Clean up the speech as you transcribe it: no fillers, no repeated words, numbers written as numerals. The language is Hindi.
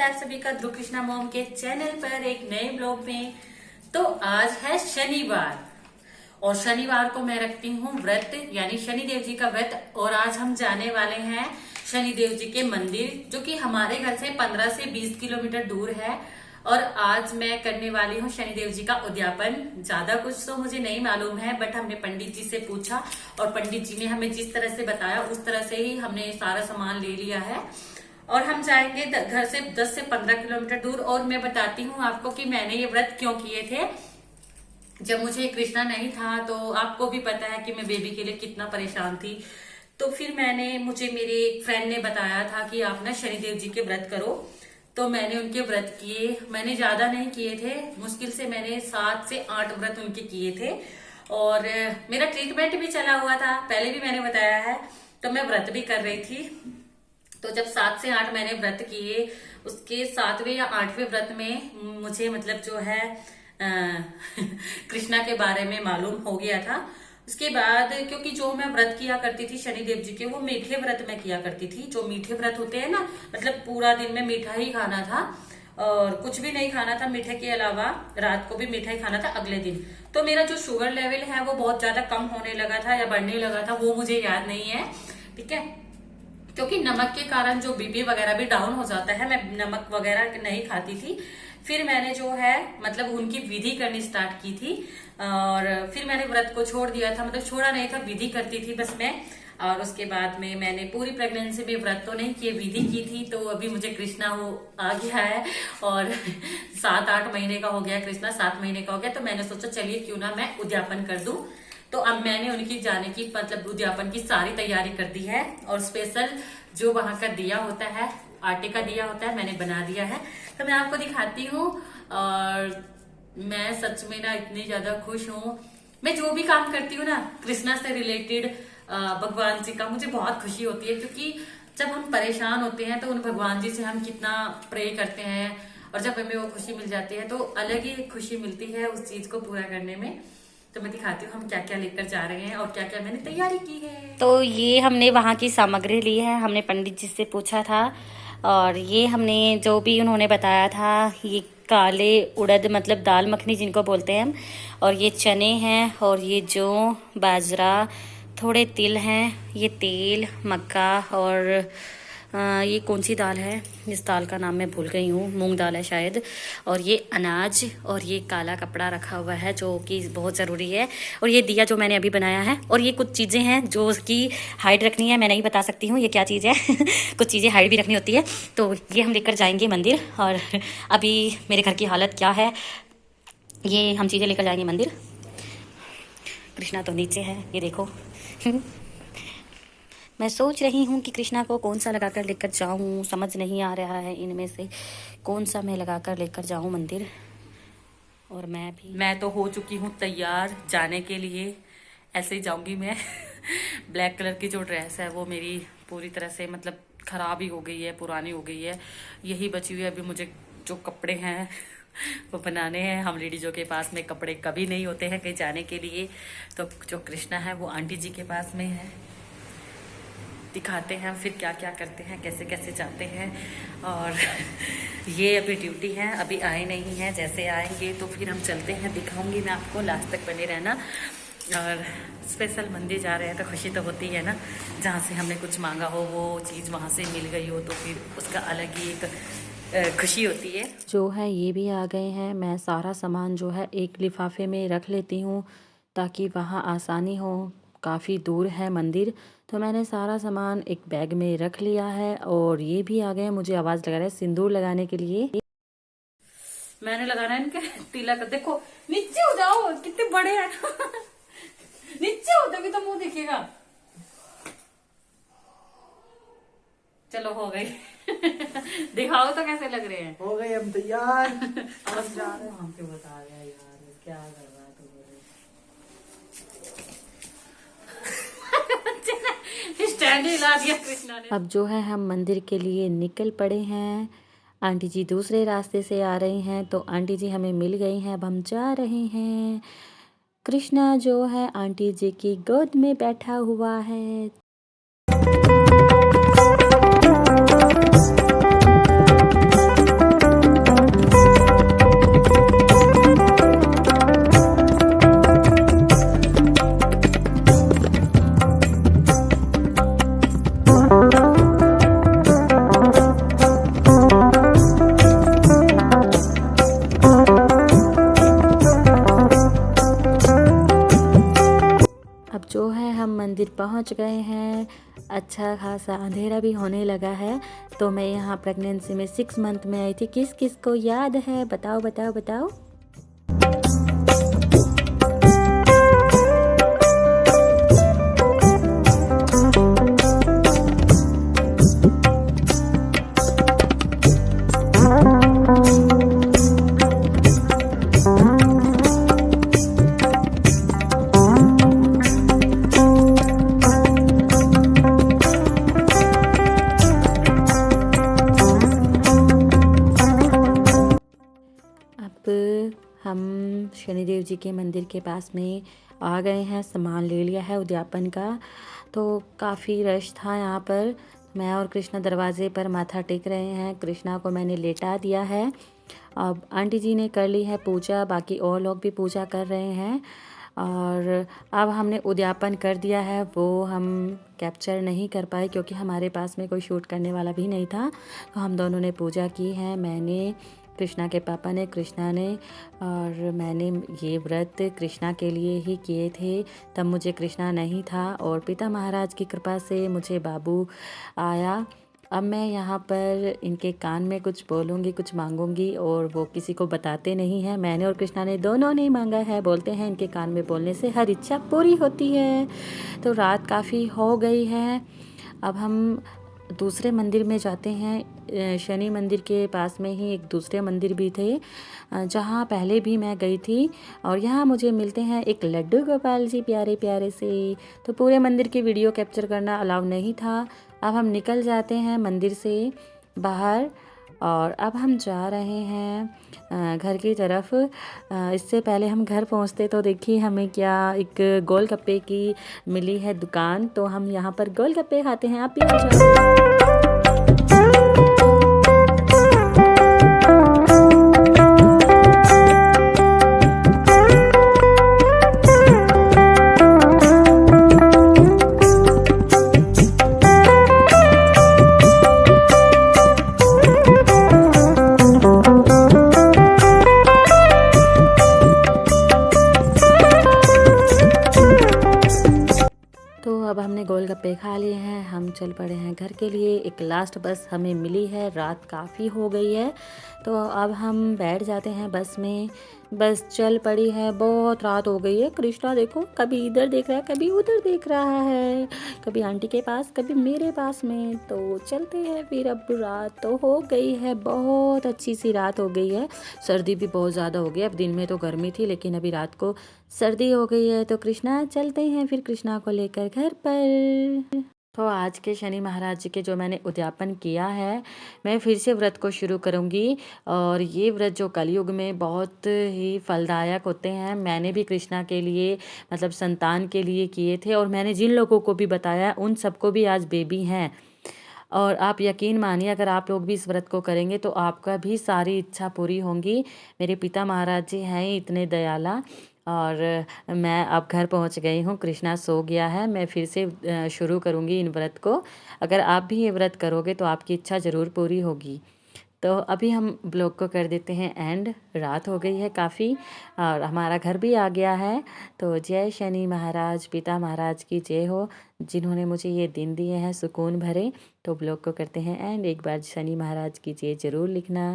आप सभी का ध्रुव कृष्णा मॉम के चैनल पर एक नए ब्लॉग में। तो आज है शनिवार और शनिवार को मैं रखती हूँ व्रत, यानी शनिदेव जी का व्रत। और आज हम जाने वाले हैं शनिदेव जी के मंदिर, जो कि हमारे घर से 15 से 20 किलोमीटर दूर है। और आज मैं करने वाली हूँ शनिदेव जी का उद्यापन। ज्यादा कुछ तो मुझे नहीं मालूम है, बट हमने पंडित जी से पूछा और पंडित जी ने हमें जिस तरह से बताया उस तरह से ही हमने सारा सामान ले लिया है। और हम जाएंगे घर से 10 से 15 किलोमीटर दूर। और मैं बताती हूँ आपको कि मैंने ये व्रत क्यों किए थे। जब मुझे कृष्णा नहीं था तो आपको भी पता है कि मैं बेबी के लिए कितना परेशान थी। तो फिर मुझे मेरे एक फ्रेंड ने बताया था कि आप ना शनिदेव जी के व्रत करो। तो मैंने उनके व्रत किए। मैंने ज्यादा नहीं किए थे, मुश्किल से मैंने 7 से 8 व्रत उनके किए थे। और मेरा ट्रीटमेंट भी चला हुआ था, पहले भी मैंने बताया है। तो मैं व्रत भी कर रही थी। तो जब 7 से 8 मैंने व्रत किए, उसके 7वें या 8वें व्रत में मुझे मतलब जो है कृष्णा के बारे में मालूम हो गया था। उसके बाद क्योंकि जो मैं व्रत किया करती थी शनिदेव जी के, वो मीठे व्रत में किया करती थी। जो मीठे व्रत होते हैं ना, मतलब पूरा दिन में मीठा ही खाना था और कुछ भी नहीं खाना था मीठे के अलावा। रात को भी मीठा ही खाना था अगले दिन। तो मेरा जो शुगर लेवल है वो बहुत ज्यादा कम होने लगा था या बढ़ने लगा था, वो मुझे याद नहीं है। ठीक है, क्योंकि नमक के कारण जो बीपी वगैरह भी डाउन हो जाता है। मैं नमक वगैरह नहीं खाती थी। फिर मैंने जो है मतलब उनकी विधि करनी स्टार्ट की थी और फिर मैंने व्रत को छोड़ दिया था। मतलब छोड़ा नहीं था, विधि करती थी बस मैं। और उसके बाद में मैंने पूरी प्रेगनेंसी में व्रत तो नहीं किए, विधि की थी। तो अभी मुझे कृष्णा आ गया है और 7-8 महीने का हो गया कृष्णा, 7 महीने का हो गया। तो मैंने सोचा चलिए क्यों ना मैं उद्यापन कर दूं। तो अब मैंने उनकी जाने की मतलब उद्यापन की सारी तैयारी कर दी है। और स्पेशल जो वहां का दिया होता है, आटे का दिया होता है, मैंने बना दिया है। तो मैं आपको दिखाती हूँ। और मैं सच में ना इतनी ज्यादा खुश हूँ। मैं जो भी काम करती हूँ ना कृष्णा से रिलेटेड, भगवान जी का, मुझे बहुत खुशी होती है। क्योंकि जब हम परेशान होते हैं तो उन भगवान जी से हम कितना प्रे करते हैं, और जब हमें वो खुशी मिल जाती है तो अलग ही खुशी मिलती है उस चीज को पूरा करने में। तो मैं दिखाती हूँ हम क्या क्या लेकर जा रहे हैं और क्या क्या मैंने तैयारी की है। तो ये हमने वहाँ की सामग्री ली है, हमने पंडित जी से पूछा था। और ये हमने जो भी उन्होंने बताया था, ये काले उड़द मतलब दाल मखनी जिनको बोलते हैं हम, और ये चने हैं, और ये जौ, बाजरा, थोड़े तिल हैं, ये तेल, मक्का, और ये कौन सी दाल है, इस दाल का नाम मैं भूल गई हूँ, मूंग दाल है शायद। और ये अनाज, और ये काला कपड़ा रखा हुआ है जो कि बहुत ज़रूरी है। और ये दिया जो मैंने अभी बनाया है। और ये कुछ चीज़ें हैं जो कि हाइड रखनी है, मैं नहीं बता सकती हूँ ये क्या चीज़ है कुछ चीज़ें हाइड भी रखनी होती है। तो ये हम लेकर जाएंगे मंदिर। और अभी मेरे घर की हालत क्या है, ये हम चीज़ें लेकर जाएंगे मंदिर। कृष्णा तो नीचे है, ये देखो मैं सोच रही हूँ कि कृष्णा को कौन सा लगाकर लेकर जाऊँ, समझ नहीं आ रहा है इनमें से कौन सा मैं लगाकर लेकर जाऊँ मंदिर। और मैं तो हो चुकी हूँ तैयार जाने के लिए। ऐसे ही जाऊंगी मैं ब्लैक कलर की जो ड्रेस है वो मेरी पूरी तरह से मतलब खराब ही हो गई है, पुरानी हो गई है। यही बची हुई है अभी मुझे जो कपड़े हैं वो बनाने हैं। हम लेडीजों के पास में कपड़े कभी नहीं होते हैं कहीं जाने के लिए। तो जो कृष्णा है वो आंटी जी के पास में है। दिखाते हैं फिर क्या क्या करते हैं, कैसे कैसे जाते हैं। और ये अभी ड्यूटी है, अभी आए नहीं हैं। जैसे आएंगे तो फिर हम चलते हैं, दिखाऊंगी मैं आपको, लास्ट तक बने रहना। और स्पेशल मंदिर जा रहे हैं तो खुशी तो होती है ना, जहाँ से हमने कुछ मांगा हो वो चीज़ वहाँ से मिल गई हो तो फिर उसका अलग ही एक खुशी होती है। जो है ये भी आ गए हैं। मैं सारा सामान जो है एक लिफाफे में रख लेती हूँ ताकि वहाँ आसानी हो। काफ़ी दूर है मंदिर, तो मैंने सारा सामान एक बैग में रख लिया है। और ये भी आ गए, मुझे आवाज़ लगा रहा है सिंदूर लगाने के लिए। मैंने लगाना है इनके तिलक। देखो नीचे हो जाओ, कितने बड़े हैं नीचे हो तभी तो मुंह दिखेगा। चलो हो गई दिखाओ तो कैसे लग रहे हैं। हो गए हम तैयार अब जा रहे हैं। हम क्यों बता रहे हैं यार, क्या कर रहा है तू स्टैंड हिला दिया कृष्णा ने। अब जो है हम मंदिर के लिए निकल पड़े हैं। आंटी जी दूसरे रास्ते से आ रही हैं तो आंटी जी हमें मिल गई हैं। अब हम जा रहे हैं। कृष्णा जो है आंटी जी की गोद में बैठा हुआ है। हम मंदिर पहुंच गए हैं। अच्छा खासा अंधेरा भी होने लगा है। तो मैं यहाँ प्रेगनेंसी में 6 मंथ में आई थी। किस किस को याद है? बताओ बताओ बताओ। अब हम शनिदेव जी के मंदिर के पास में आ गए हैं। सामान ले लिया है उद्यापन का। तो काफ़ी रश था यहाँ पर। मैं और कृष्णा दरवाजे पर माथा टेक रहे हैं। कृष्णा को मैंने लेटा दिया है। अब आंटी जी ने कर ली है पूजा, बाकी और लोग भी पूजा कर रहे हैं। और अब हमने उद्यापन कर दिया है, वो हम कैप्चर नहीं कर पाए क्योंकि हमारे पास में कोई शूट करने वाला भी नहीं था। तो हम दोनों ने पूजा की है। मैंने, कृष्णा के पापा ने, कृष्णा ने और मैंने ये व्रत कृष्णा के लिए ही किए थे। तब मुझे कृष्णा नहीं था और पिता महाराज की कृपा से मुझे बाबू आया। अब मैं यहाँ पर इनके कान में कुछ बोलूँगी, कुछ मांगूंगी और वो किसी को बताते नहीं हैं। मैंने और कृष्णा ने दोनों ने मांगा है। बोलते हैं इनके कान में बोलने से हर इच्छा पूरी होती है। तो रात काफ़ी हो गई है। अब हम दूसरे मंदिर में जाते हैं। शनि मंदिर के पास में ही एक दूसरे मंदिर भी थे जहाँ पहले भी मैं गई थी। और यहाँ मुझे मिलते हैं एक लड्डू गोपाल जी, प्यारे प्यारे से। तो पूरे मंदिर की वीडियो कैप्चर करना अलाउ नहीं था। अब हम निकल जाते हैं मंदिर से बाहर और अब हम जा रहे हैं घर की तरफ। इससे पहले हम घर पहुंचते तो देखिए हमें क्या एक गोलगप्पे की मिली है दुकान। तो हम यहाँ पर गोलगप्पे खाते हैं। आप भी आ जाओ। तो अब हमने गोलगप्पे खा लिए हैं। हम चल पड़े हैं घर के लिए। एक लास्ट बस हमें मिली है। रात काफ़ी हो गई है तो अब हम बैठ जाते हैं बस में। बस चल पड़ी है। बहुत रात हो गई है। कृष्णा देखो कभी इधर देख रहा है, कभी उधर देख रहा है, कभी आंटी के पास, कभी मेरे पास में। तो चलते हैं फिर। अब रात तो हो गई है, बहुत अच्छी सी रात हो गई है। सर्दी भी बहुत ज़्यादा हो गई। अब दिन में तो गर्मी थी लेकिन अभी रात को सर्दी हो गई है। तो कृष्णा चलते हैं फिर कृष्णा को लेकर घर पर। तो आज के शनि महाराज जी के जो मैंने उद्यापन किया है, मैं फिर से व्रत को शुरू करूँगी। और ये व्रत जो कलयुग में बहुत ही फलदायक होते हैं। मैंने भी कृष्णा के लिए, मतलब संतान के लिए किए थे और मैंने जिन लोगों को भी बताया उन सबको भी आज बेबी हैं। और आप यकीन मानिए अगर आप लोग भी इस व्रत को करेंगे तो आपका भी सारी इच्छा पूरी होंगी। मेरे पिता महाराज जी हैं ही इतने दयाला। और मैं अब घर पहुंच गई हूं। कृष्णा सो गया है। मैं फिर से शुरू करूंगी इन व्रत को। अगर आप भी ये व्रत करोगे तो आपकी इच्छा ज़रूर पूरी होगी। तो अभी हम ब्लॉग को कर देते हैं एंड। रात हो गई है काफ़ी और हमारा घर भी आ गया है। तो जय शनि महाराज, पिता महाराज की जय हो, जिन्होंने मुझे ये दिन दिए हैं सुकून भरे। तो ब्लॉग को करते हैं एंड। एक बार शनि महाराज की जय ज़रूर लिखना।